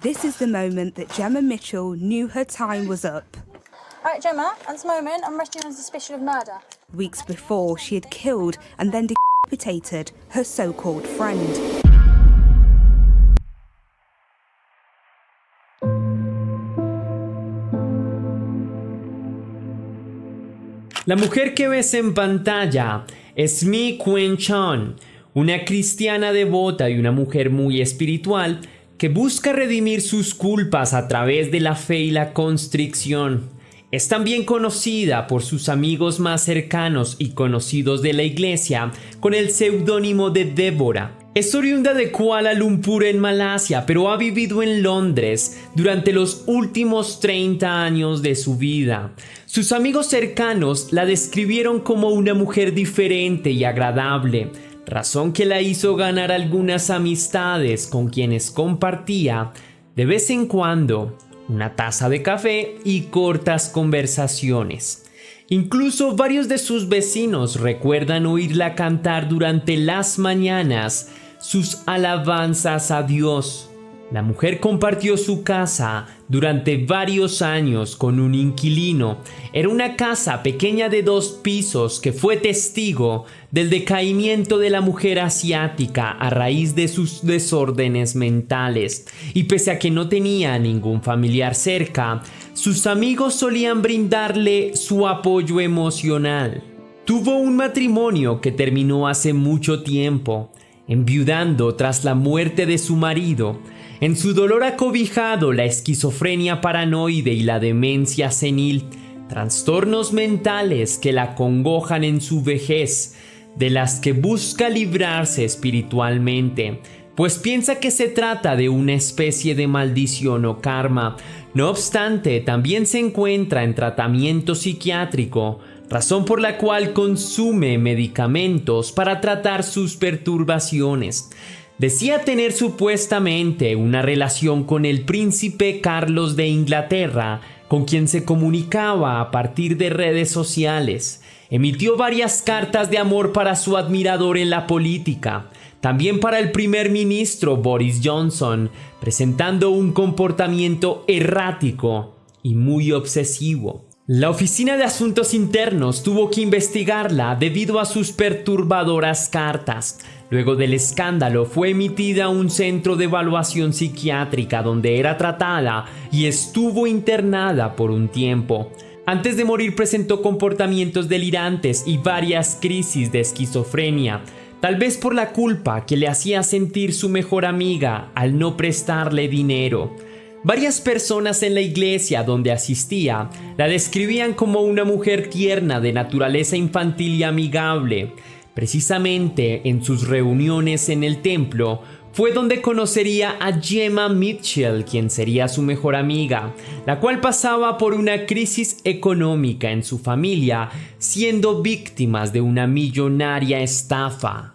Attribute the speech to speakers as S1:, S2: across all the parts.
S1: This is the moment that Gemma Mitchell knew her time was up.
S2: All right, Gemma, at this moment, I'm arresting you on suspicion of murder.
S1: Weeks before, she had killed and then decapitated her so-called friend.
S3: La mujer que ves en pantalla es Mi Quen Chun, una cristiana devota y una mujer muy espiritual que busca redimir sus culpas a través de la fe y la constricción. Es también conocida por sus amigos más cercanos y conocidos de la iglesia con el seudónimo de Débora. Es oriunda de Kuala Lumpur en Malasia, pero ha vivido en Londres durante los últimos 30 años de su vida. Sus amigos cercanos la describieron como una mujer diferente y agradable, razón que la hizo ganar algunas amistades con quienes compartía de vez en cuando una taza de café y cortas conversaciones. Incluso varios de sus vecinos recuerdan oírla cantar durante las mañanas sus alabanzas a Dios. La mujer compartió su casa durante varios años con un inquilino. Era una casa pequeña de 2 pisos que fue testigo del decaimiento de la mujer asiática a raíz de sus desórdenes mentales. Y pese a que no tenía ningún familiar cerca, sus amigos solían brindarle su apoyo emocional. Tuvo un matrimonio que terminó hace mucho tiempo, enviudando tras la muerte de su marido. En su dolor ha cobijado la esquizofrenia paranoide y la demencia senil, trastornos mentales que la acongojan en su vejez, de las que busca librarse espiritualmente, pues piensa que se trata de una especie de maldición o karma. No obstante, también se encuentra en tratamiento psiquiátrico, razón por la cual consume medicamentos para tratar sus perturbaciones. Decía tener supuestamente una relación con el príncipe Carlos de Inglaterra, con quien se comunicaba a partir de redes sociales. Emitió varias cartas de amor para su admirador en la política, también para el primer ministro Boris Johnson, presentando un comportamiento errático y muy obsesivo. La Oficina de Asuntos Internos tuvo que investigarla debido a sus perturbadoras cartas. Luego del escándalo fue emitida a un centro de evaluación psiquiátrica donde era tratada y estuvo internada por un tiempo. Antes de morir presentó comportamientos delirantes y varias crisis de esquizofrenia, tal vez por la culpa que le hacía sentir su mejor amiga al no prestarle dinero. Varias personas en la iglesia donde asistía la describían como una mujer tierna de naturaleza infantil y amigable. Precisamente en sus reuniones en el templo fue donde conocería a Gemma Mitchell, quien sería su mejor amiga, la cual pasaba por una crisis económica en su familia, siendo víctimas de una millonaria estafa.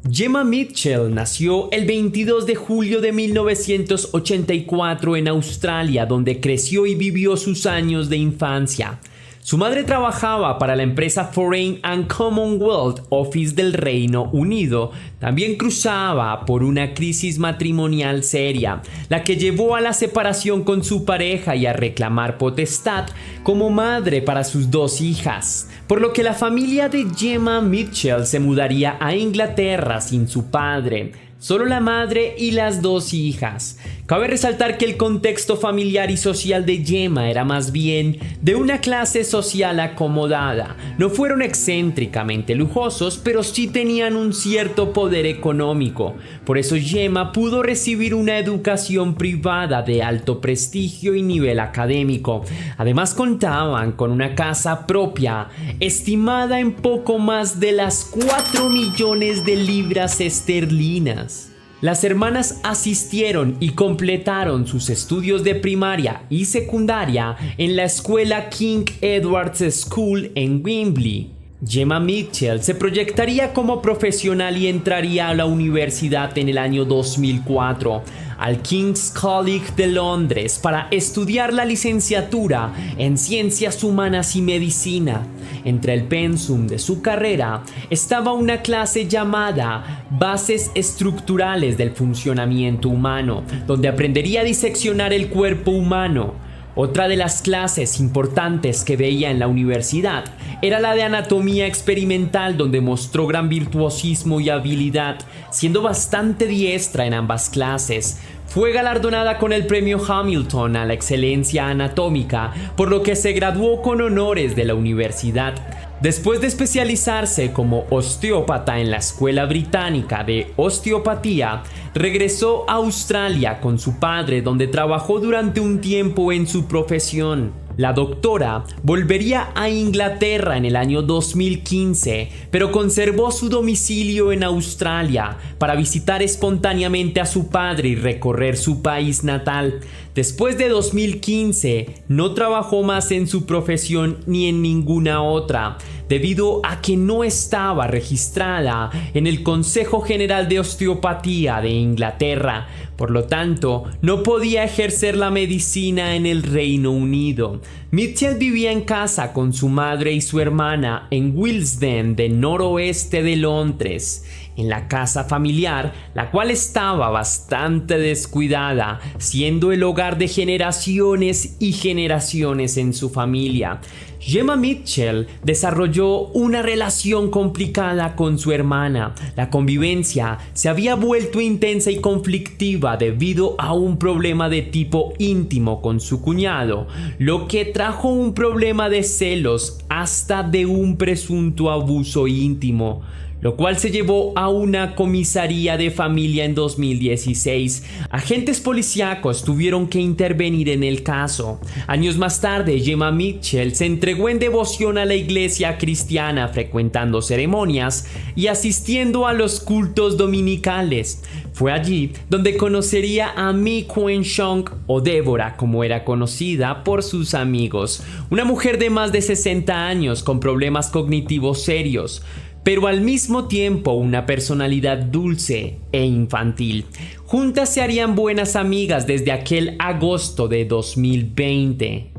S3: Gemma Mitchell nació el 22 de julio de 1984 en Australia, donde creció y vivió sus años de infancia. Su madre trabajaba para la empresa Foreign and Commonwealth Office del Reino Unido. También cruzaba por una crisis matrimonial seria, la que llevó a la separación con su pareja y a reclamar potestad como madre para sus 2 hijas. Por lo que la familia de Gemma Mitchell se mudaría a Inglaterra sin su padre. solo la madre y las dos hijas. Cabe resaltar que el contexto familiar y social de Gemma era más bien de una clase social acomodada. No fueron excéntricamente lujosos, pero sí tenían un cierto poder económico. Por eso Gemma pudo recibir una educación privada de alto prestigio y nivel académico. Además contaban con una casa propia, estimada en poco más de las 4 millones de libras esterlinas. Las hermanas asistieron y completaron sus estudios de primaria y secundaria en la escuela King Edward's School en Wembley. Gemma Mitchell se proyectaría como profesional y entraría a la universidad en el año 2004 al King's College de Londres para estudiar la licenciatura en Ciencias Humanas y Medicina. Entre el pensum de su carrera estaba una clase llamada Bases Estructurales del Funcionamiento Humano, donde aprendería a diseccionar el cuerpo humano. Otra de las clases importantes que veía en la universidad era la de anatomía experimental, donde mostró gran virtuosismo y habilidad, siendo bastante diestra en ambas clases. Fue galardonada con el premio Hamilton a la excelencia anatómica, por lo que se graduó con honores de la universidad. Después de especializarse como osteópata en la Escuela Británica de Osteopatía, regresó a Australia con su padre, donde trabajó durante un tiempo en su profesión. La doctora volvería a Inglaterra en el año 2015, pero conservó su domicilio en Australia para visitar espontáneamente a su padre y recorrer su país natal. Después de 2015, no trabajó más en su profesión ni en ninguna otra, debido a que no estaba registrada en el Consejo General de Osteopatía de Inglaterra. Por lo tanto, no podía ejercer la medicina en el Reino Unido. Mitchell vivía en casa con su madre y su hermana en Willesden, del noroeste de Londres, en la casa familiar, la cual estaba bastante descuidada, siendo el hogar de generaciones y generaciones en su familia. Gemma Mitchell desarrolló una relación complicada con su hermana. La convivencia se había vuelto intensa y conflictiva debido a un problema de tipo íntimo con su cuñado, lo que trajo un problema de celos hasta de un presunto abuso íntimo, lo cual se llevó a una comisaría de familia en 2016. Agentes policíacos tuvieron que intervenir en el caso. Años más tarde, Gemma Mitchell se entregó en devoción a la iglesia cristiana, frecuentando ceremonias y asistiendo a los cultos dominicales. Fue allí donde conocería a Mi Kuen Chong, o Débora como era conocida por sus amigos, una mujer de más de 60 años con problemas cognitivos serios, pero al mismo tiempo una personalidad dulce e infantil. Juntas se harían buenas amigas desde aquel agosto de 2020.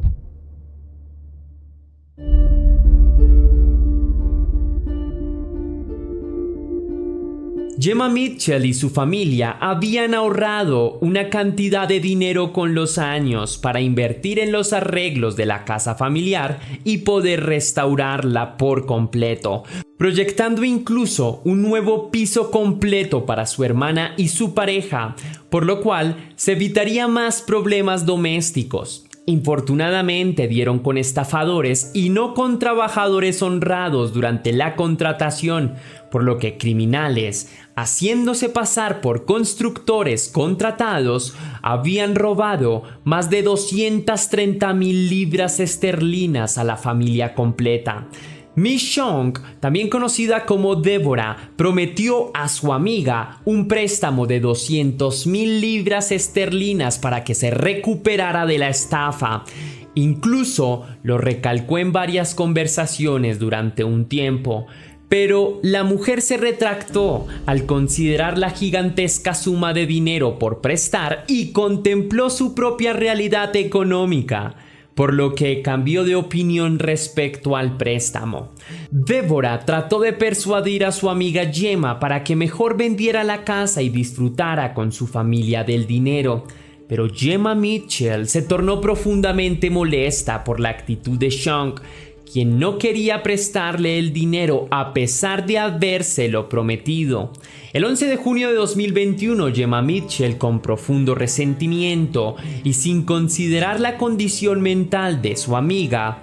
S3: Gemma Mitchell y su familia habían ahorrado una cantidad de dinero con los años para invertir en los arreglos de la casa familiar y poder restaurarla por completo, proyectando incluso un nuevo piso completo para su hermana y su pareja, por lo cual se evitaría más problemas domésticos. Infortunadamente dieron con estafadores y no con trabajadores honrados durante la contratación, por lo que criminales, haciéndose pasar por constructores contratados, habían robado más de 230,000 libras esterlinas a la familia completa. Miss Chong, también conocida como Débora, prometió a su amiga un préstamo de 200,000 libras esterlinas para que se recuperara de la estafa. Incluso lo recalcó en varias conversaciones durante un tiempo. Pero la mujer se retractó al considerar la gigantesca suma de dinero por prestar y contempló su propia realidad económica, por lo que cambió de opinión respecto al préstamo. Débora trató de persuadir a su amiga Gemma para que mejor vendiera la casa y disfrutara con su familia del dinero, pero Gemma Mitchell se tornó profundamente molesta por la actitud de Chong, quien no quería prestarle el dinero a pesar de habérselo prometido. El 11 de junio de 2021, Gemma Mitchell, con profundo resentimiento y sin considerar la condición mental de su amiga,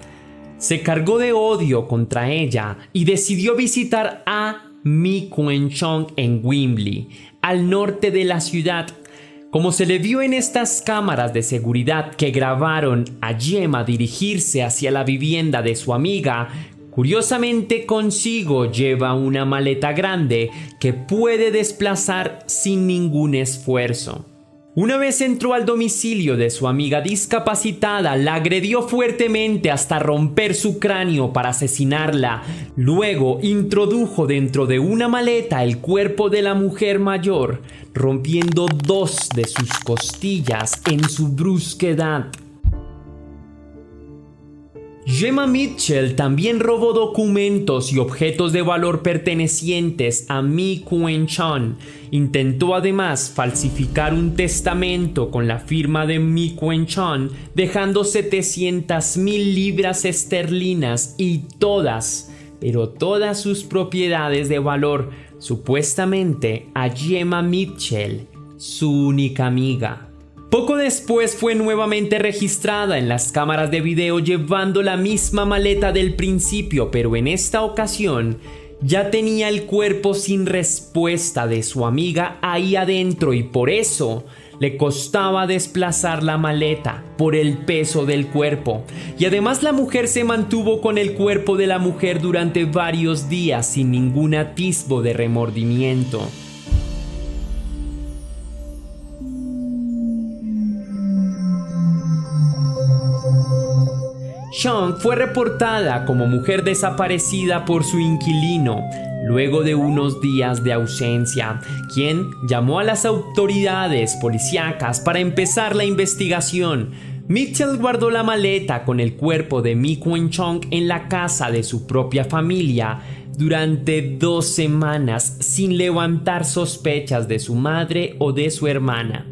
S3: se cargó de odio contra ella y decidió visitar a Mi Kuen Chong en Wembley, al norte de la ciudad. Como se le vio en estas cámaras de seguridad que grabaron a Gemma dirigirse hacia la vivienda de su amiga, curiosamente consigo lleva una maleta grande que puede desplazar sin ningún esfuerzo. Una vez entró al domicilio de su amiga discapacitada, la agredió fuertemente hasta romper su cráneo para asesinarla. Luego introdujo dentro de una maleta el cuerpo de la mujer mayor, rompiendo 2 de sus costillas en su brusquedad. Gemma Mitchell también robó documentos y objetos de valor pertenecientes a Mi Kuen Chong. Intentó además falsificar un testamento con la firma de Mi Kuen Chong, dejando 700,000 libras esterlinas y todas sus propiedades de valor, supuestamente a Gemma Mitchell, su única amiga. Poco después fue nuevamente registrada en las cámaras de video llevando la misma maleta del principio, pero en esta ocasión ya tenía el cuerpo sin respuesta de su amiga ahí adentro y por eso le costaba desplazar la maleta por el peso del cuerpo. Y además la mujer se mantuvo con el cuerpo de la mujer durante varios días sin ningún atisbo de remordimiento. Chong fue reportada como mujer desaparecida por su inquilino luego de unos días de ausencia, quien llamó a las autoridades policíacas para empezar la investigación. Mitchell guardó la maleta con el cuerpo de Mi Kuen Chong en la casa de su propia familia durante 2 semanas sin levantar sospechas de su madre o de su hermana.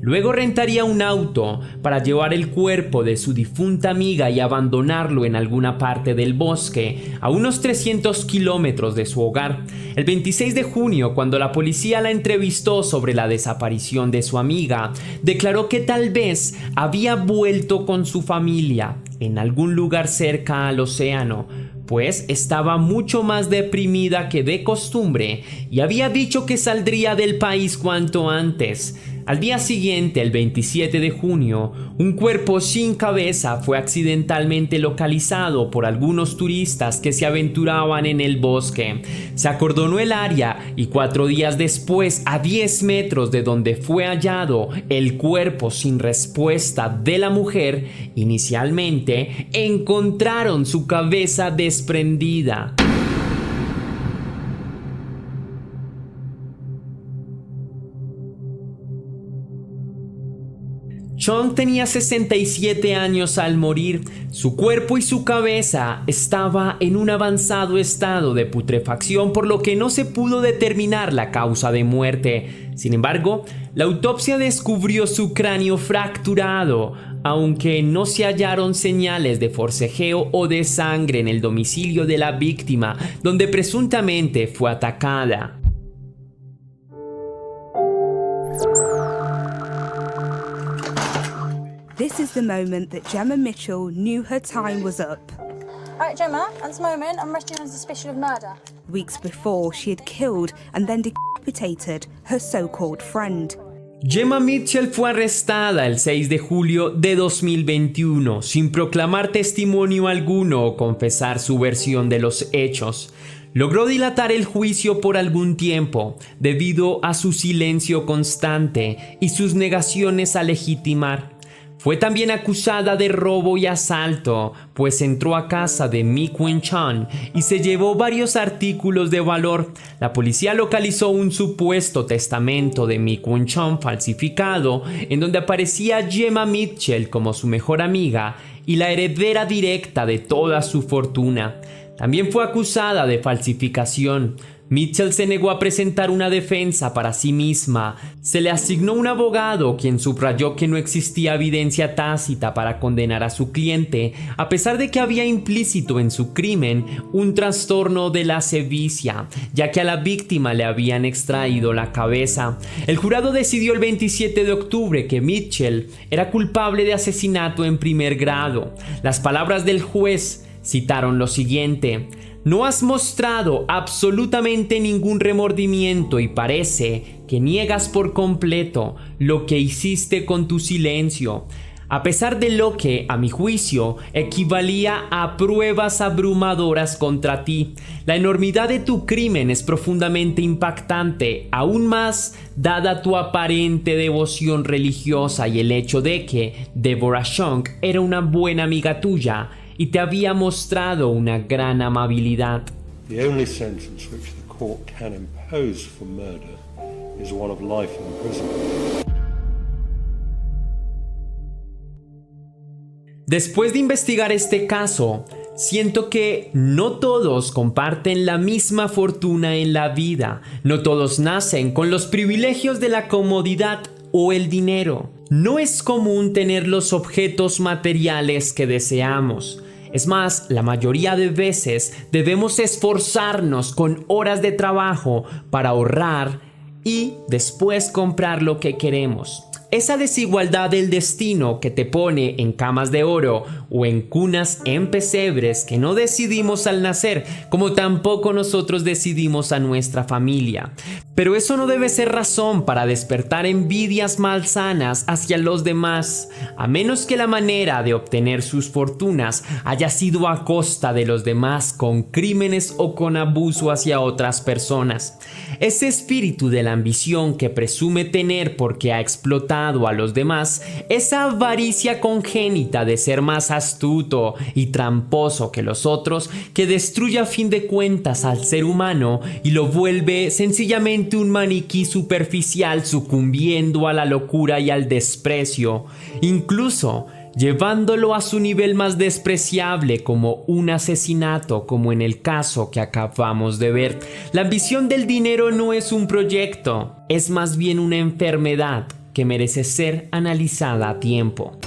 S3: Luego rentaría un auto para llevar el cuerpo de su difunta amiga y abandonarlo en alguna parte del bosque, a unos 300 kilómetros de su hogar. El 26 de junio, cuando la policía la entrevistó sobre la desaparición de su amiga, declaró que tal vez había vuelto con su familia en algún lugar cerca al océano, pues estaba mucho más deprimida que de costumbre y había dicho que saldría del país cuanto antes. Al día siguiente, el 27 de junio, un cuerpo sin cabeza fue accidentalmente localizado por algunos turistas que se aventuraban en el bosque. Se acordonó el área y 4 días después, a 10 metros de donde fue hallado el cuerpo sin respuesta de la mujer, inicialmente encontraron su cabeza desprendida. Chong tenía 67 años al morir. Su cuerpo y su cabeza estaba en un avanzado estado de putrefacción, por lo que no se pudo determinar la causa de muerte. Sin embargo, la autopsia descubrió su cráneo fracturado, aunque no se hallaron señales de forcejeo o de sangre en el domicilio de la víctima, donde presuntamente fue atacada.
S1: This is the moment that Gemma Mitchell knew her time was up.
S2: Alright, Gemma, at this moment, I'm arresting you on suspicion of murder.
S1: Weeks before, she had killed and then decapitated her so-called friend.
S3: Gemma Mitchell fue arrestada el 6 de julio de 2021 sin proclamar testimonio alguno o confesar su versión de los hechos. Logró dilatar el juicio por algún tiempo debido a su silencio constante y sus negaciones a legitimar. Fue también acusada de robo y asalto, pues entró a casa de Mi Kuen Chong y se llevó varios artículos de valor. La policía localizó un supuesto testamento de Mi Kuen Chong falsificado, en donde aparecía Gemma Mitchell como su mejor amiga y la heredera directa de toda su fortuna. También fue acusada de falsificación. Mitchell se negó a presentar una defensa para sí misma. Se le asignó un abogado quien subrayó que no existía evidencia tácita para condenar a su cliente, a pesar de que había implícito en su crimen un trastorno de la sevicia, ya que a la víctima le habían extraído la cabeza. El jurado decidió el 27 de octubre que Mitchell era culpable de asesinato en primer grado. Las palabras del juez citaron lo siguiente: "No has mostrado absolutamente ningún remordimiento y parece que niegas por completo lo que hiciste con tu silencio, a pesar de lo que, a mi juicio, equivalía a pruebas abrumadoras contra ti. La enormidad de tu crimen es profundamente impactante, aún más dada tu aparente devoción religiosa y el hecho de que Deborah Shunk era una buena amiga tuya y te había mostrado una gran amabilidad".
S4: The only sentence which the court can impose for murder is one of life imprisonment.
S3: Después de investigar este caso, siento que no todos comparten la misma fortuna en la vida. No todos nacen con los privilegios de la comodidad o el dinero. No es común tener los objetos materiales que deseamos. Es más, la mayoría de veces debemos esforzarnos con horas de trabajo para ahorrar y después comprar lo que queremos. Esa desigualdad del destino que te pone en camas de oro o en cunas en pesebres que no decidimos al nacer, como tampoco nosotros decidimos a nuestra familia. Pero eso no debe ser razón para despertar envidias malsanas hacia los demás, a menos que la manera de obtener sus fortunas haya sido a costa de los demás con crímenes o con abuso hacia otras personas. Ese espíritu de la ambición que presume tener porque ha explotado a los demás, esa avaricia congénita de ser más astuto y tramposo que los otros, que destruye a fin de cuentas al ser humano y lo vuelve sencillamente un maniquí superficial sucumbiendo a la locura y al desprecio, incluso llevándolo a su nivel más despreciable como un asesinato, como en el caso que acabamos de ver. La ambición del dinero no es un proyecto, es más bien una enfermedad que merece ser analizada a tiempo.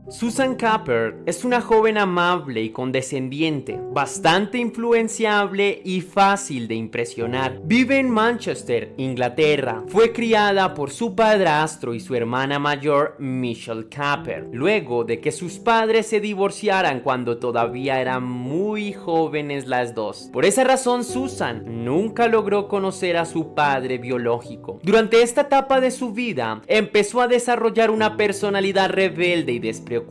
S3: Susan Capper es una joven amable y condescendiente, bastante influenciable y fácil de impresionar. Vive en Manchester, Inglaterra. Fue criada por su padrastro y su hermana mayor, Michelle Capper, luego de que sus padres se divorciaran cuando todavía eran muy jóvenes las dos. Por esa razón, Susan nunca logró conocer a su padre biológico. Durante esta etapa de su vida, empezó a desarrollar una personalidad rebelde y despreocupada.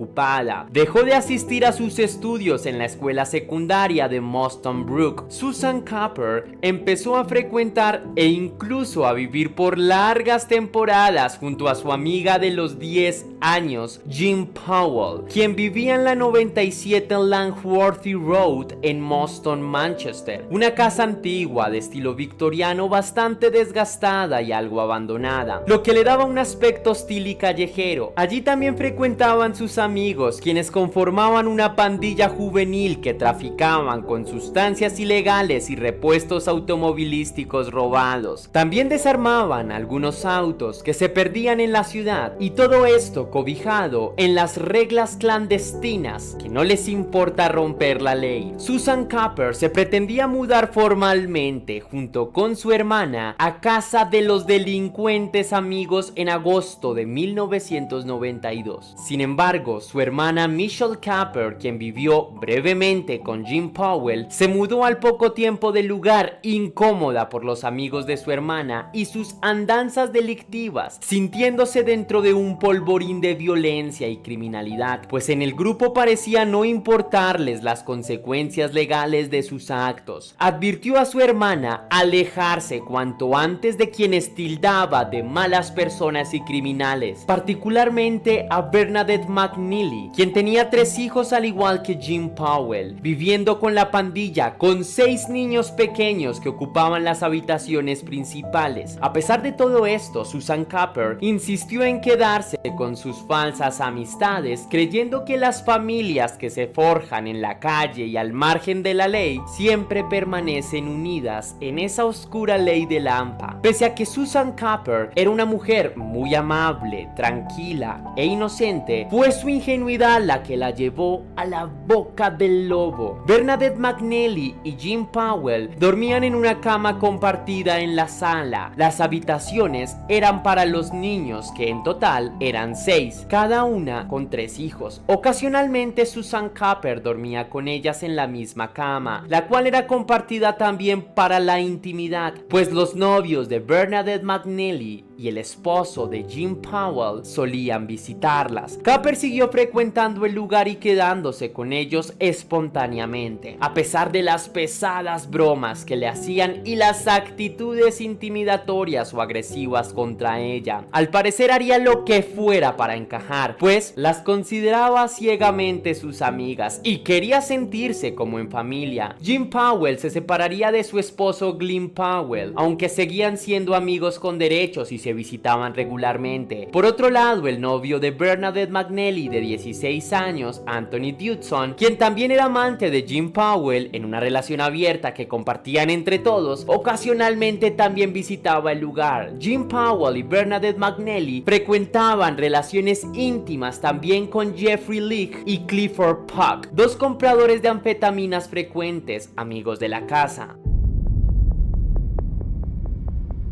S3: Dejó de asistir a sus estudios en la escuela secundaria de Moston Brook. Susan Capper empezó a frecuentar e incluso a vivir por largas temporadas junto a su amiga de los 10 años, Jean Powell, quien vivía en la 97 Langworthy Road en Moston, Manchester, una casa antigua de estilo victoriano bastante desgastada y algo abandonada, lo que le daba un aspecto hostil y callejero. Allí también frecuentaban sus amigos, quienes conformaban una pandilla juvenil que traficaban con sustancias ilegales y repuestos automovilísticos robados. También desarmaban algunos autos que se perdían en la ciudad, y todo esto cobijado en las reglas clandestinas que no les importa romper la ley. Susan Capper se pretendía mudar formalmente junto con su hermana a casa de los delincuentes amigos en agosto de 1992. Sin embargo, su hermana Michelle Capper, quien vivió brevemente con Jim Powell, se mudó al poco tiempo del lugar, incómoda por los amigos de su hermana y sus andanzas delictivas, sintiéndose dentro de un polvorín de violencia y criminalidad, pues en el grupo parecía no importarles las consecuencias legales de sus actos. Advirtió a su hermana alejarse cuanto antes de quienes tildaba de malas personas y criminales, particularmente a Bernadette McNeely, quien tenía 3 hijos al igual que Jim Powell, viviendo con la pandilla con 6 niños pequeños que ocupaban las habitaciones principales. A pesar de todo esto, Susan Capper insistió en quedarse con sus falsas amistades, creyendo que las familias que se forjan en la calle y al margen de la ley siempre permanecen unidas en esa oscura ley de Lampa. Pese a que Susan Capper era una mujer muy amable, tranquila e inocente, fue su ingenuidad la que la llevó a la boca del lobo. Bernadette McNeely y Jim Powell dormían en una cama compartida en la sala. Las habitaciones eran para los niños, que en total eran 6, cada una con 3 hijos. Ocasionalmente Susan Capper dormía con ellas en la misma cama, la cual era compartida también para la intimidad, pues los novios de Bernadette McNeely y el esposo de Jim Powell solían visitarlas. Capper siguió frecuentando el lugar y quedándose con ellos espontáneamente, a pesar de las pesadas bromas que le hacían y las actitudes intimidatorias o agresivas contra ella. Al parecer haría lo que fuera para encajar, pues las consideraba ciegamente sus amigas y quería sentirse como en familia. Jim Powell se separaría de su esposo Glenn Powell, aunque seguían siendo amigos con derechos y se visitaban regularmente. Por otro lado, el novio de Bernadette McNeely de 16 años, Anthony Dudson, quien también era amante de Jim Powell en una relación abierta que compartían entre todos, ocasionalmente también visitaba el lugar. Jim Powell y Bernadette McNeely frecuentaban relaciones íntimas también con Jeffrey Leake y Clifford Puck, 2 compradores de anfetaminas frecuentes, amigos de la casa.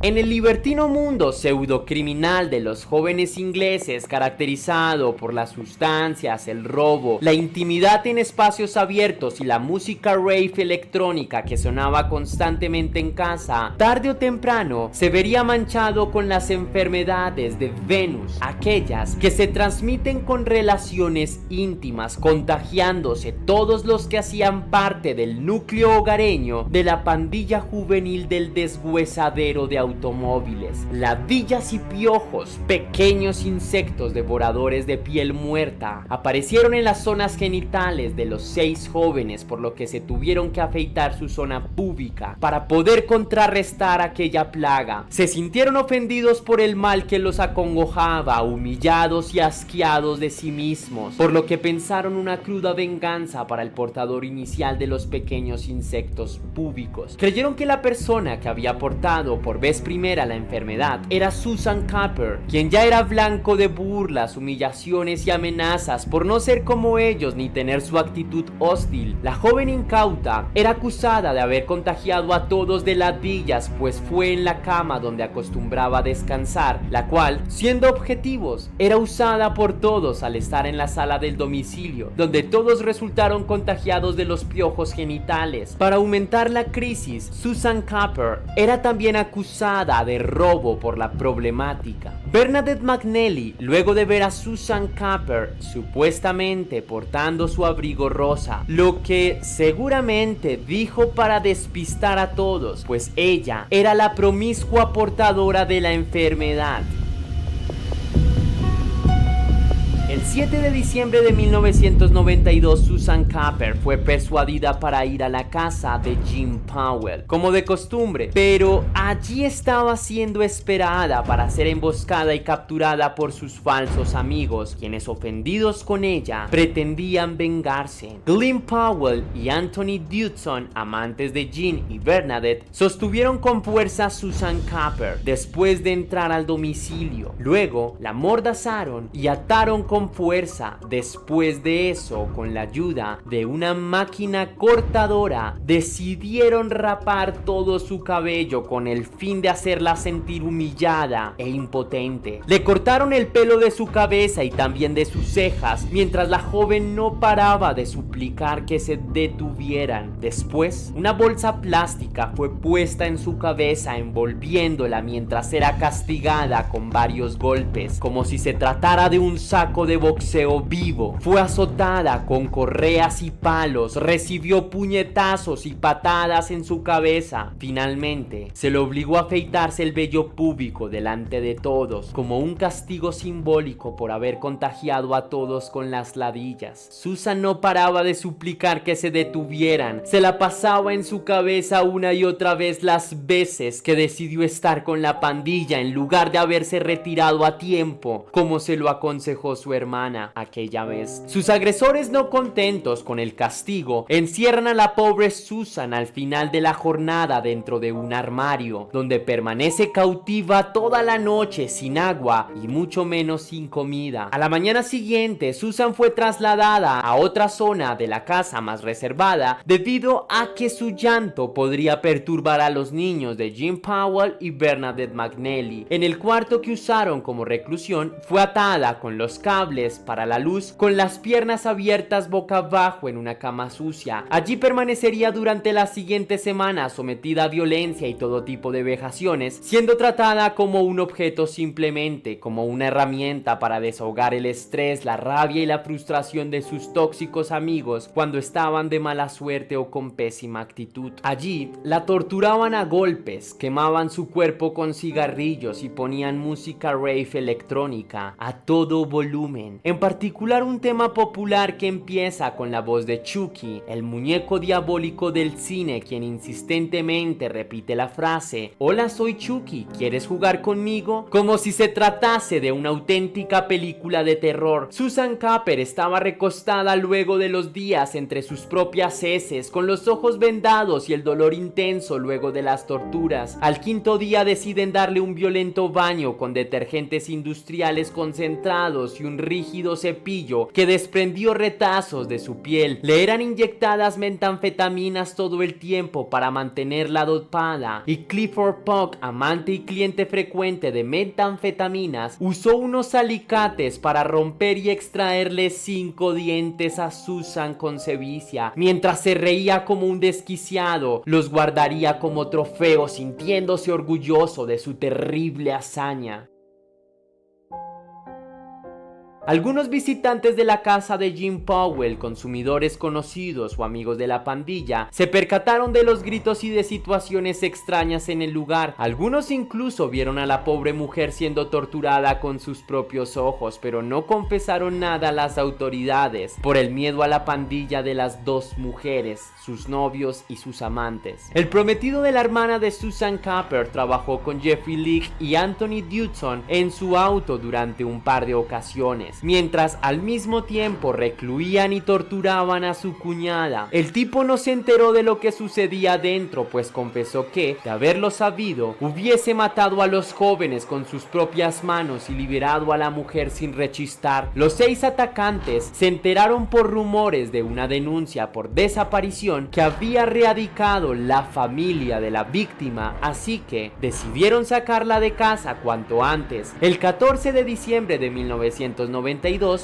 S3: En el libertino mundo pseudocriminal de los jóvenes ingleses, caracterizado por las sustancias, el robo, la intimidad en espacios abiertos y la música rave electrónica que sonaba constantemente en casa, tarde o temprano se vería manchado con las enfermedades de Venus, aquellas que se transmiten con relaciones íntimas, contagiándose todos los que hacían parte del núcleo hogareño de la pandilla juvenil del deshuesadero de automóviles. Ladillas y piojos, pequeños insectos devoradores de piel muerta, aparecieron en las zonas genitales de los 6 jóvenes, por lo que se tuvieron que afeitar su zona púbica para poder contrarrestar aquella plaga. Se sintieron ofendidos por el mal que los acongojaba, humillados y asqueados de sí mismos, por lo que pensaron una cruda venganza para el portador inicial de los pequeños insectos púbicos. Creyeron que la persona que había portado por vez primera la enfermedad era Susan Capper, quien ya era blanco de burlas, humillaciones y amenazas por no ser como ellos ni tener su actitud hostil. La joven incauta era acusada de haber contagiado a todos de ladillas, pues fue en la cama donde acostumbraba a descansar, la cual, siendo objetivos, era usada por todos al estar en la sala del domicilio, donde todos resultaron contagiados de los piojos genitales. Para aumentar la crisis, Susan Capper era también acusada de robo por la problemática. Bernadette McNeely, luego de ver a Susan Capper supuestamente portando su abrigo rosa, lo que seguramente dijo para despistar a todos, pues ella era la promiscua portadora de la enfermedad. El 7 de diciembre de 1992, Susan Capper fue persuadida para ir a la casa de Jim Powell, como de costumbre, pero allí estaba siendo esperada para ser emboscada y capturada por sus falsos amigos, quienes, ofendidos con ella, pretendían vengarse. Glenn Powell y Anthony Dudson, amantes de Jim y Bernadette, sostuvieron con fuerza a Susan Capper después de entrar al domicilio. Luego la amordazaron y ataron con con fuerza. Después de eso, con la ayuda de una máquina cortadora, decidieron rapar todo su cabello con el fin de hacerla sentir humillada e impotente. Le cortaron el pelo de su cabeza y también de sus cejas, mientras la joven no paraba de suplicar que se detuvieran. Después, una bolsa plástica fue puesta en su cabeza, envolviéndola mientras era castigada con varios golpes, como si se tratara de un saco de boxeo vivo. Fue azotada con correas y palos, recibió puñetazos y patadas en su cabeza. Finalmente, se le obligó a afeitarse el vello púbico delante de todos, como un castigo simbólico por haber contagiado a todos con las ladillas. Susan no paraba de suplicar que se detuvieran. Se la pasaba en su cabeza una y otra vez las veces que decidió estar con la pandilla en lugar de haberse retirado a tiempo, como se lo aconsejó su hermana aquella vez. Sus agresores, no contentos con el castigo, encierran a la pobre Susan al final de la jornada dentro de un armario, donde permanece cautiva toda la noche sin agua y mucho menos sin comida. A la mañana siguiente, Susan fue trasladada a otra zona de la casa más reservada debido a que su llanto podría perturbar a los niños de Jim Powell y Bernadette McNally. En el cuarto que usaron como reclusión, fue atada con los cables para la luz, con las piernas abiertas boca abajo en una cama sucia. Allí permanecería durante las siguientes semanas, sometida a violencia y todo tipo de vejaciones, siendo tratada como un objeto, simplemente como una herramienta para desahogar el estrés, la rabia y la frustración de sus tóxicos amigos cuando estaban de mala suerte o con pésima actitud. Allí la torturaban a golpes, quemaban su cuerpo con cigarrillos y ponían música rave electrónica a todo volumen, en particular un tema popular que empieza con la voz de Chucky, el muñeco diabólico del cine, quien insistentemente repite la frase: "Hola, soy Chucky, ¿quieres jugar conmigo?", como si se tratase de una auténtica película de terror. Susan Capper estaba recostada luego de los días entre sus propias heces, con los ojos vendados y el dolor intenso luego de las torturas. Al quinto día deciden darle un violento baño con detergentes industriales concentrados y un rígido cepillo que desprendió retazos de su piel. Le eran inyectadas metanfetaminas todo el tiempo para mantenerla dopada, y Clifford Puck, amante y cliente frecuente de metanfetaminas, usó unos alicates para romper y extraerle 5 dientes a Susan con sevicia. Mientras se reía como un desquiciado, los guardaría como trofeo, sintiéndose orgulloso de su terrible hazaña. Algunos visitantes de la casa de Jim Powell, consumidores conocidos o amigos de la pandilla, se percataron de los gritos y de situaciones extrañas en el lugar. Algunos incluso vieron a la pobre mujer siendo torturada con sus propios ojos, pero no confesaron nada a las autoridades por el miedo a la pandilla de las dos mujeres, sus novios y sus amantes. El prometido de la hermana de Susan Capper trabajó con Jeffrey Leake y Anthony Dudson en su auto durante un par de ocasiones, mientras al mismo tiempo recluían y torturaban a su cuñada. El tipo no se enteró de lo que sucedía adentro, pues confesó que, de haberlo sabido, hubiese matado a los jóvenes con sus propias manos y liberado a la mujer sin rechistar. Los 6 atacantes se enteraron por rumores de una denuncia por desaparición que había radicado la familia de la víctima, así que decidieron sacarla de casa cuanto antes. El 14 de diciembre de 1992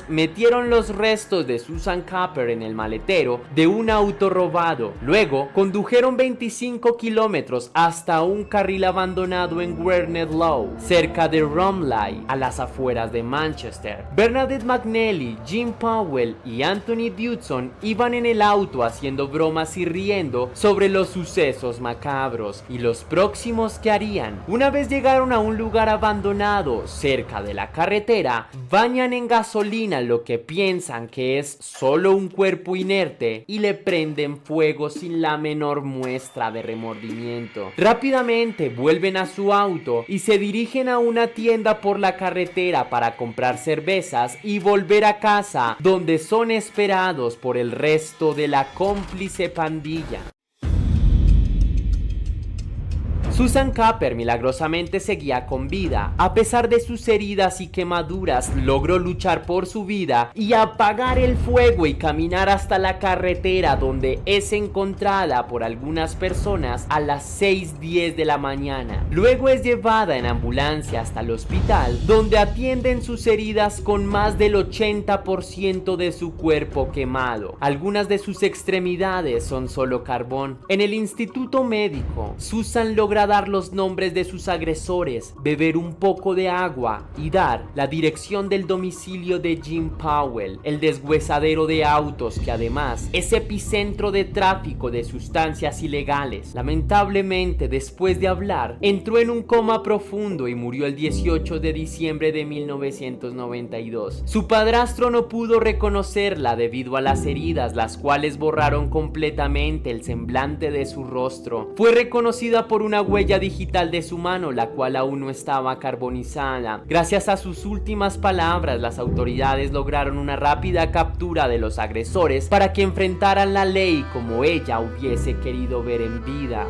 S3: metieron los restos de Susan Capper en el maletero de un auto robado. Luego condujeron 25 kilómetros hasta un carril abandonado en Werner Low, cerca de Romley, a las afueras de Manchester. Bernadette McNally, Jim Powell y Anthony Dudson iban en el auto haciendo bromas y riendo sobre los sucesos macabros y los próximos que harían. Una vez llegaron a un lugar abandonado cerca de la carretera, bañan en gasolina lo que piensan que es solo un cuerpo inerte y le prenden fuego sin la menor muestra de remordimiento. Rápidamente vuelven a su auto y se dirigen a una tienda por la carretera para comprar cervezas y volver a casa, donde son esperados por el resto de la cómplice pandilla. Susan Capper milagrosamente seguía con vida. A pesar de sus heridas y quemaduras, logró luchar por su vida y apagar el fuego y caminar hasta la carretera, donde es encontrada por algunas personas a las 6:10 de la mañana. Luego es llevada en ambulancia hasta el hospital, donde atienden sus heridas con más del 80% de su cuerpo quemado. Algunas de sus extremidades son solo carbón. En el instituto médico, Susan logra dar los nombres de sus agresores, beber un poco de agua y dar la dirección del domicilio de Jim Powell, el deshuesadero de autos que además es epicentro de tráfico de sustancias ilegales. Lamentablemente, después de hablar, entró en un coma profundo y murió el 18 de diciembre de 1992. Su padrastro no pudo reconocerla debido a las heridas, las cuales borraron completamente el semblante de su rostro. Fue reconocida por una huella digital de su mano, la cual aún no estaba carbonizada. Gracias a sus últimas palabras, las autoridades lograron una rápida captura de los agresores para que enfrentaran la ley como ella hubiese querido ver en vida.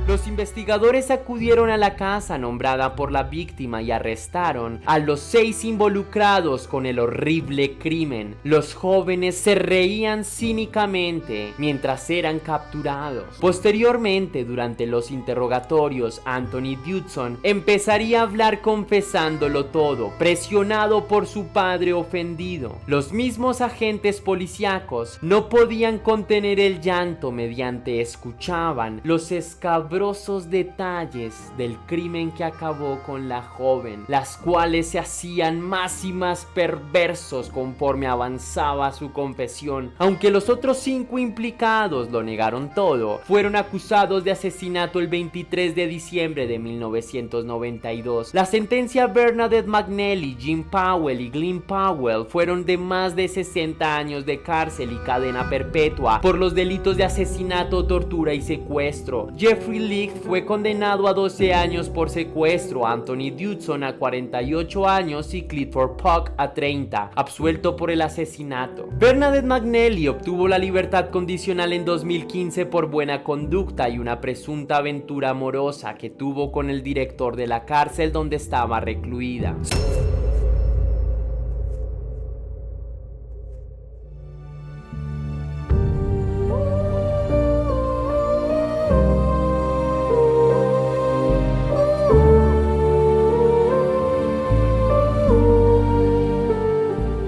S3: Los investigadores acudieron a la casa nombrada por la víctima y arrestaron a los 6 involucrados con el horrible crimen. Los jóvenes se reían cínicamente mientras eran capturados. Posteriormente, durante los interrogatorios, Anthony Dodson empezaría a hablar confesándolo todo, presionado por su padre ofendido. Los mismos agentes policíacos no podían contener el llanto mediante escuchaban los escabrosos detalles del crimen que acabó con la joven, las cuales se hacían más y más perversos conforme avanzaba su confesión. Aunque los otros 5 implicados lo negaron todo, fueron acusados de asesinato el 23 de diciembre de 1992. La sentencia a Bernadette McNally, Jim Powell y Glenn Powell fueron de más de 60 años de cárcel y cadena perpetua por los delitos de asesinato, tortura y secuestro. Jeffrey Leake fue condenado a 12 años por secuestro, Anthony Dodson a 48 años y Clifford Puck a 30, absuelto por el asesinato. Bernadette McNally obtuvo la libertad condicional en 2015 por buena conducta y una presunta aventura amorosa que tuvo con el director de la cárcel donde estaba recluida.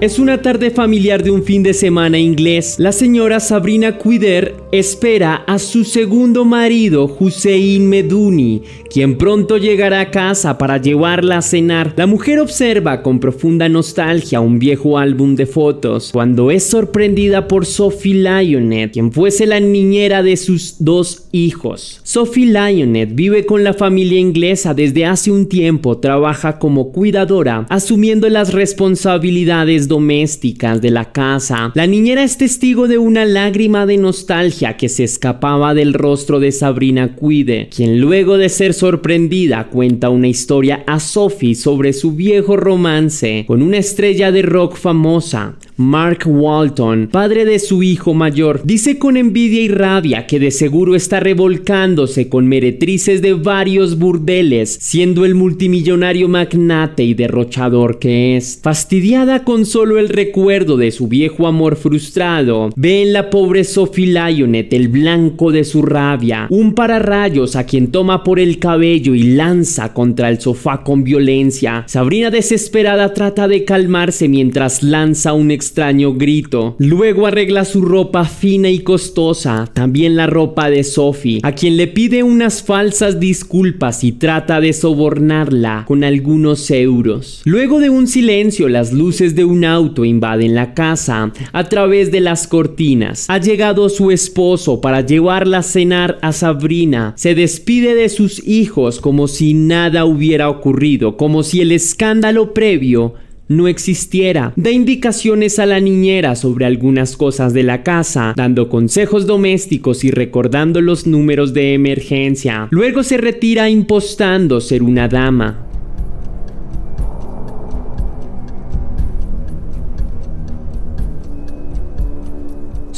S3: Es una tarde familiar de un fin de semana inglés. La señora Sabrina Quider espera a su segundo marido, Hussein Meduni, quien pronto llegará a casa para llevarla a cenar. La mujer observa con profunda nostalgia un viejo álbum de fotos cuando es sorprendida por Sophie Lyonet, quien fuese la niñera de sus 2 hijos. Sophie Lyonet vive con la familia inglesa desde hace un tiempo, trabaja como cuidadora, asumiendo las responsabilidades domésticas de la casa. La niñera es testigo de una lágrima de nostalgia que se escapaba del rostro de Sabrina Quider, quien luego de ser sorprendida cuenta una historia a Sophie sobre su viejo romance con una estrella de rock famosa, Mark Walton, padre de su hijo mayor. Dice con envidia y rabia que de seguro está revolcándose con meretrices de varios burdeles, siendo el multimillonario magnate y derrochador que es. Fastidiada con solo el recuerdo de su viejo amor frustrado, ve en la pobre Sophie Lyonet el blanco de su rabia, un pararrayos a quien toma por el cabello y lanza contra el sofá con violencia. Sabrina, desesperada, trata de calmarse mientras lanza un extraño grito. Luego arregla su ropa fina y costosa, también la ropa de Sophie, a quien le pide unas falsas disculpas y trata de sobornarla con algunos euros. Luego de un silencio, las luces de un auto invaden la casa a través de las cortinas. Ha llegado su esposo para llevarla a cenar a Sabrina. Se despide de sus hijos como si nada hubiera ocurrido, como si el escándalo previo no existiera. Da indicaciones a la niñera sobre algunas cosas de la casa, dando consejos domésticos y recordando los números de emergencia. Luego se retira impostando ser una dama.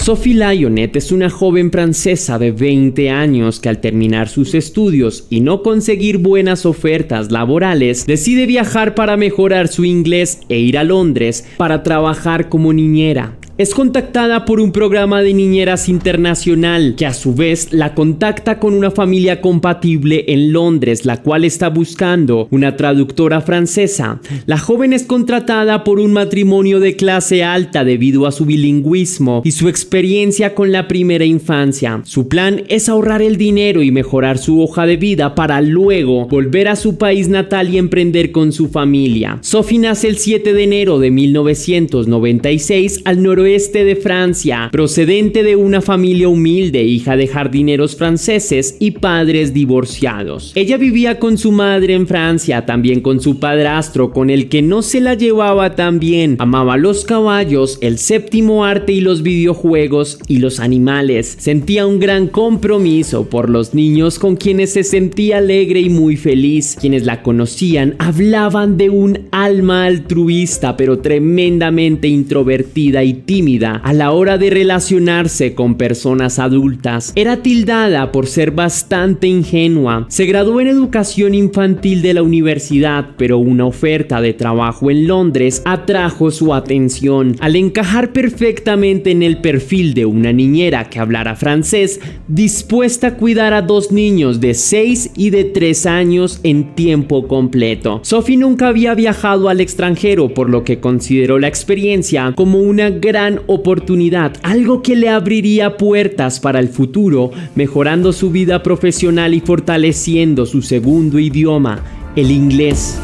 S3: Sophie Lyonet es una joven francesa de 20 años que al terminar sus estudios y no conseguir buenas ofertas laborales, decide viajar para mejorar su inglés e ir a Londres para trabajar como niñera. Es contactada por un programa de niñeras internacional que a su vez la contacta con una familia compatible en Londres, la cual está buscando una traductora francesa. La joven es contratada por un matrimonio de clase alta debido a su bilingüismo y su experiencia con la primera infancia. Su plan es ahorrar el dinero y mejorar su hoja de vida para luego volver a su país natal y emprender con su familia. Sophie nace el 7 de enero de 1996 al noroeste de Francia, procedente de una familia humilde, hija de jardineros franceses y padres divorciados. Ella vivía con su madre en Francia, también con su padrastro, con el que no se la llevaba tan bien. Amaba los caballos, el séptimo arte y los videojuegos y los animales. Sentía un gran compromiso por los niños con quienes se sentía alegre y muy feliz. Quienes la conocían hablaban de un alma altruista, pero tremendamente introvertida y tímida a la hora de relacionarse con personas adultas. Era tildada por ser bastante ingenua. Se graduó en educación infantil de la universidad, pero una oferta de trabajo en Londres atrajo su atención. Al encajar perfectamente en el perfil de una niñera que hablara francés, dispuesta a cuidar a 2 niños de 6 y de 3 años en tiempo completo. Sophie nunca había viajado al extranjero, por lo que consideró la experiencia como una gran oportunidad, algo que le abriría puertas para el futuro, mejorando su vida profesional y fortaleciendo su segundo idioma, el inglés.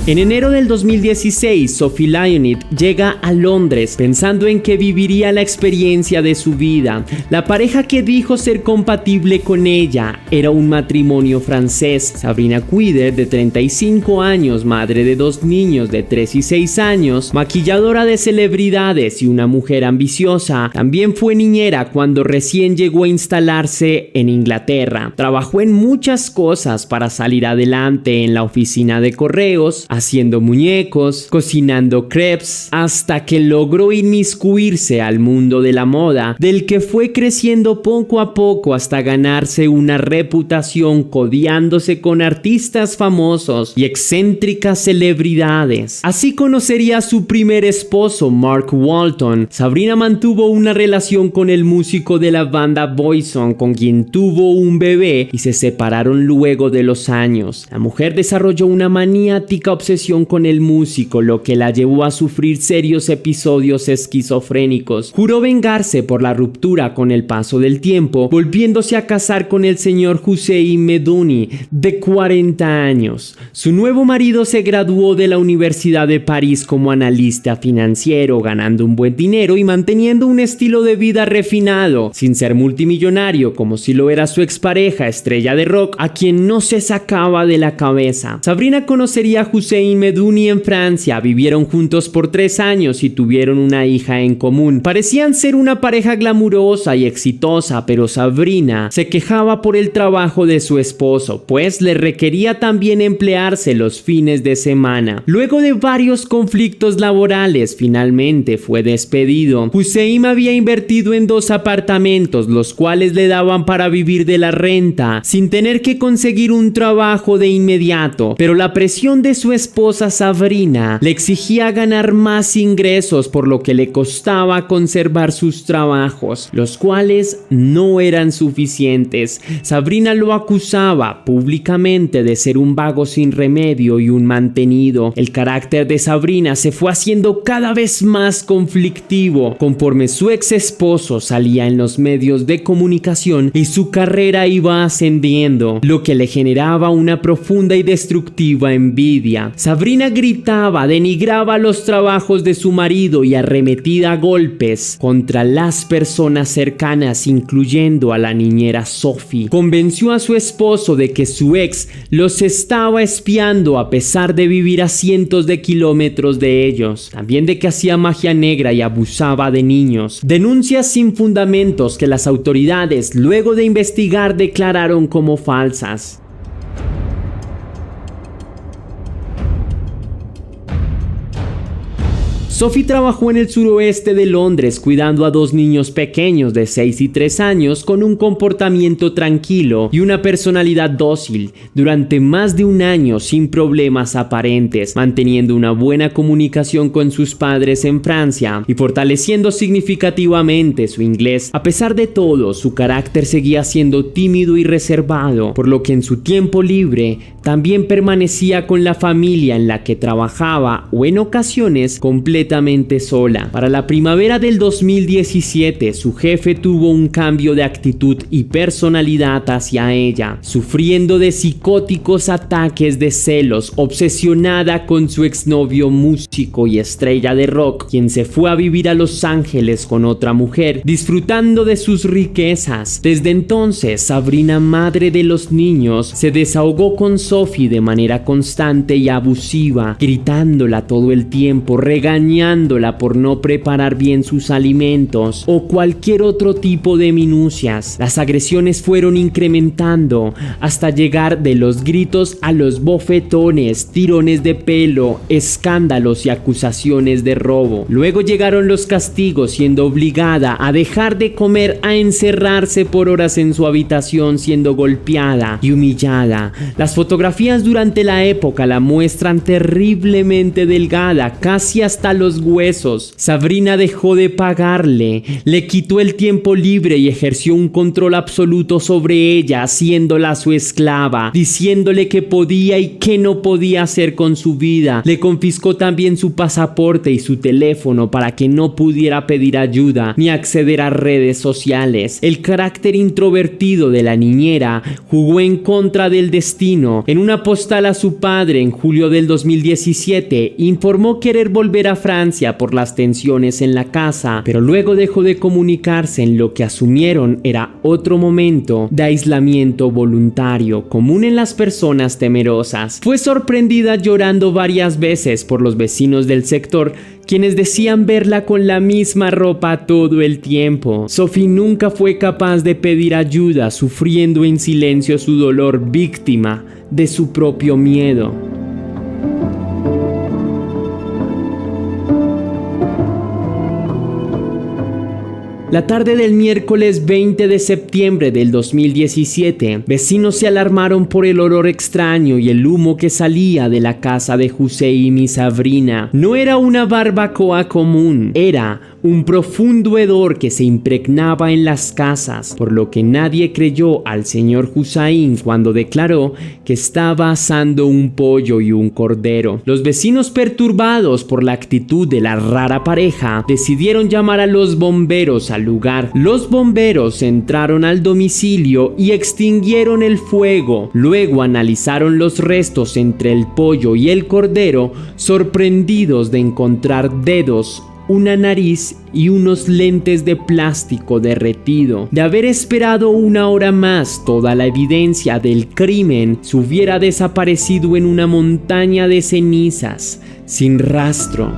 S3: En enero del 2016, Sophie Lyonet llega a Londres pensando en que viviría la experiencia de su vida. La pareja que dijo ser compatible con ella era un matrimonio francés. Sabrina Cuider, de 35 años, madre de 2 niños de 3 y 6 años, maquilladora de celebridades y una mujer ambiciosa, también fue niñera cuando recién llegó a instalarse en Inglaterra. Trabajó en muchas cosas para salir adelante, en la oficina de correos, haciendo muñecos, cocinando crepes, hasta que logró inmiscuirse al mundo de la moda, del que fue creciendo poco a poco hasta ganarse una reputación codeándose con artistas famosos y excéntricas celebridades. Así conocería a su primer esposo, Mark Walton. Sabrina mantuvo una relación con el músico de la banda Boyzone, con quien tuvo un bebé, y se separaron luego de los años. La mujer desarrolló una maniática obsesión con el músico, lo que la llevó a sufrir serios episodios esquizofrénicos. Juró vengarse por la ruptura con el paso del tiempo, volviéndose a casar con el señor Hussein Medouni, de 40 años. Su nuevo marido se graduó de la Universidad de París como analista financiero, ganando un buen dinero y manteniendo un estilo de vida refinado, sin ser multimillonario como si lo era su expareja, estrella de rock, a quien no se sacaba de la cabeza. Sabrina conocería a Hussein Medouni en Francia, vivieron juntos por 3 años y tuvieron una hija en común. Parecían ser una pareja glamurosa y exitosa, pero Sabrina se quejaba por el trabajo de su esposo, pues le requería también emplearse los fines de semana. Luego de varios conflictos laborales, finalmente fue despedido. Hussein había invertido en 2 apartamentos, los cuales le daban para vivir de la renta, sin tener que conseguir un trabajo de inmediato, pero la presión de su esposa Sabrina le exigía ganar más ingresos, por lo que le costaba conservar sus trabajos, los cuales no eran suficientes. Sabrina lo acusaba públicamente de ser un vago sin remedio y un mantenido. El carácter de Sabrina se fue haciendo cada vez más conflictivo conforme su ex esposo salía en los medios de comunicación y su carrera iba ascendiendo, lo que le generaba una profunda y destructiva envidia. Sabrina gritaba, denigraba los trabajos de su marido y arremetía a golpes contra las personas cercanas, incluyendo a la niñera Sophie. Convenció a su esposo de que su ex los estaba espiando a pesar de vivir a cientos de kilómetros de ellos. También de que hacía magia negra y abusaba de niños. Denuncias sin fundamentos que las autoridades, luego de investigar, declararon como falsas. Sophie trabajó en el suroeste de Londres cuidando a 2 niños pequeños de 6 y 3 años con un comportamiento tranquilo y una personalidad dócil durante más de un año sin problemas aparentes, manteniendo una buena comunicación con sus padres en Francia y fortaleciendo significativamente su inglés. A pesar de todo, su carácter seguía siendo tímido y reservado, por lo que en su tiempo libre también permanecía con la familia en la que trabajaba o en ocasiones completamente sola. Para la primavera del 2017, su jefe tuvo un cambio de actitud y personalidad hacia ella, sufriendo de psicóticos ataques de celos, obsesionada con su exnovio músico y estrella de rock, quien se fue a vivir a Los Ángeles con otra mujer, disfrutando de sus riquezas. Desde entonces, Sabrina, madre de los niños, se desahogó con Sophie de manera constante y abusiva, gritándola todo el tiempo, regañándola por no preparar bien sus alimentos o cualquier otro tipo de minucias. Las agresiones fueron incrementando hasta llegar de los gritos a los bofetones, tirones de pelo, escándalos y acusaciones de robo. Luego llegaron los castigos, siendo obligada a dejar de comer, a encerrarse por horas en su habitación siendo golpeada y humillada. Las fotografías durante la época la muestran terriblemente delgada, casi hasta los huesos. Sabrina dejó de pagarle, le quitó el tiempo libre y ejerció un control absoluto sobre ella, haciéndola su esclava, diciéndole qué podía y qué no podía hacer con su vida. Le confiscó también su pasaporte y su teléfono para que no pudiera pedir ayuda ni acceder a redes sociales. El carácter introvertido de la niñera jugó en contra del destino. En una postal a su padre en julio del 2017 informó querer volver a Francia por las tensiones en la casa, pero luego dejó de comunicarse en lo que asumieron era otro momento de aislamiento voluntario común en las personas temerosas. Fue sorprendida llorando varias veces por los vecinos del sector, quienes decían verla con la misma ropa todo el tiempo. Sophie nunca fue capaz de pedir ayuda, sufriendo en silencio su dolor, víctima de su propio miedo. La tarde del miércoles 20 de septiembre del 2017, vecinos se alarmaron por el olor extraño y el humo que salía de la casa de Hussein y Sabrina. No era una barbacoa común, era un profundo hedor que se impregnaba en las casas, por lo que nadie creyó al señor Hussein cuando declaró que estaba asando un pollo y un cordero. Los vecinos, perturbados por la actitud de la rara pareja, decidieron llamar a los bomberos al lugar. Los bomberos entraron al domicilio y extinguieron el fuego. Luego analizaron los restos entre el pollo y el cordero, sorprendidos de encontrar dedos, una nariz y unos lentes de plástico derretido. De haber esperado una hora más, toda la evidencia del crimen se hubiera desaparecido en una montaña de cenizas, sin rastro.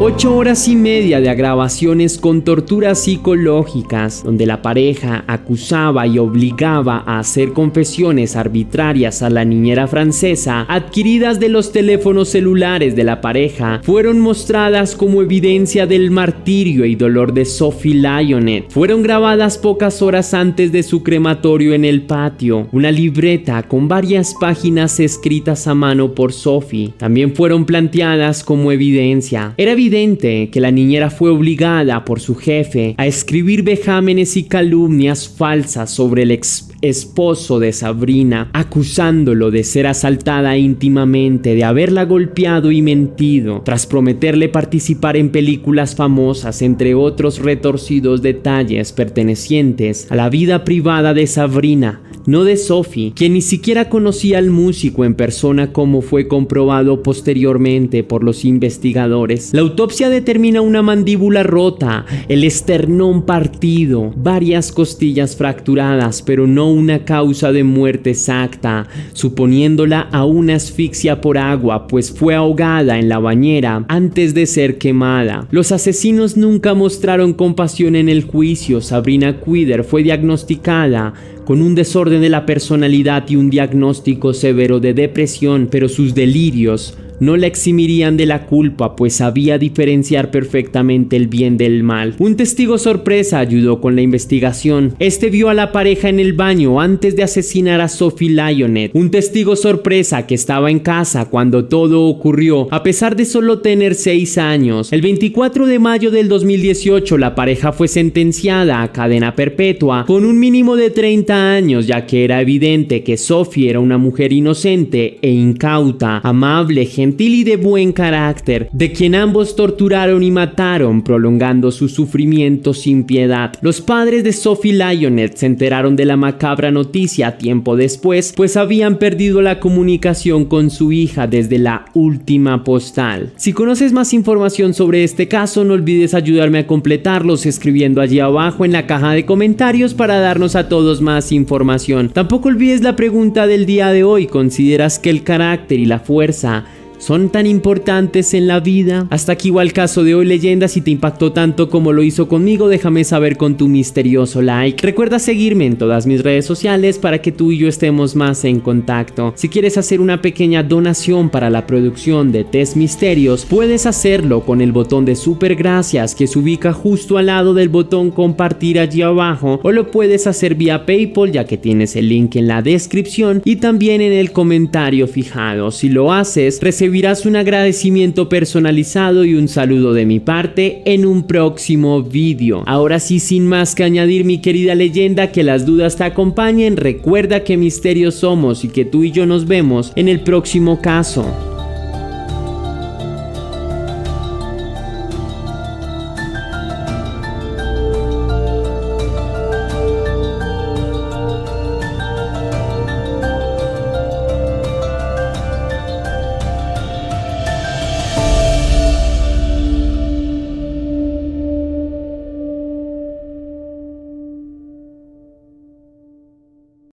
S3: 8 horas y media de grabaciones con torturas psicológicas, donde la pareja acusaba y obligaba a hacer confesiones arbitrarias a la niñera francesa, adquiridas de los teléfonos celulares de la pareja, fueron mostradas como evidencia del martirio y dolor de Sophie Lyonet. Fueron grabadas pocas horas antes de su crematorio en el patio. Una libreta con varias páginas escritas a mano por Sophie también fueron planteadas como evidencia. Era evidente que la niñera fue obligada por su jefe a escribir vejámenes y calumnias falsas sobre el esposo de Sabrina, acusándolo de ser asaltada íntimamente, de haberla golpeado y mentido, tras prometerle participar en películas famosas, entre otros retorcidos detalles pertenecientes a la vida privada de Sabrina, no de Sophie, quien ni siquiera conocía al músico en persona, como fue comprobado posteriormente por los investigadores. La autopsia determina una mandíbula rota, el esternón partido, varias costillas fracturadas, pero no una causa de muerte exacta, suponiéndola a una asfixia por agua, pues fue ahogada en la bañera antes de ser quemada. Los asesinos nunca mostraron compasión en el juicio. Sabrina Quider fue diagnosticada con un desorden de la personalidad y un diagnóstico severo de depresión, pero sus delirios no la eximirían de la culpa, pues sabía diferenciar perfectamente el bien del mal. Un testigo sorpresa ayudó con la investigación. Este vio a la pareja en el baño antes de asesinar a Sophie Lyonet. Un testigo sorpresa que estaba en casa cuando todo ocurrió, a pesar de solo tener 6 años. El 24 de mayo del 2018, la pareja fue sentenciada a cadena perpetua con un mínimo de 30 años, ya que era evidente que Sophie era una mujer inocente e incauta, amable, gentil y de buen carácter, de quien ambos torturaron y mataron, prolongando su sufrimiento sin piedad. Los padres de Sophie Lyonet se enteraron de la macabra noticia tiempo después, pues habían perdido la comunicación con su hija desde la última postal. Si conoces más información sobre este caso, no olvides ayudarme a completarlos escribiendo allí abajo en la caja de comentarios para darnos a todos más información. Tampoco olvides la pregunta del día de hoy: ¿consideras que el carácter y la fuerza son tan importantes en la vida? Hasta aquí va el caso de hoy, leyenda. Si te impactó tanto como lo hizo conmigo, déjame saber con tu misterioso like. Recuerda seguirme en todas mis redes sociales para que tú y yo estemos más en contacto. Si quieres hacer una pequeña donación para la producción de Test Misterios, puedes hacerlo con el botón de super gracias que se ubica justo al lado del botón compartir allí abajo, o lo puedes hacer vía PayPal, ya que tienes el link en la descripción y también en el comentario fijado. Si lo haces, recibirás un agradecimiento personalizado y un saludo de mi parte en un próximo vídeo. Ahora sí, sin más que añadir, mi querida leyenda, que las dudas te acompañen. Recuerda que misterios somos y que tú y yo nos vemos en el próximo caso.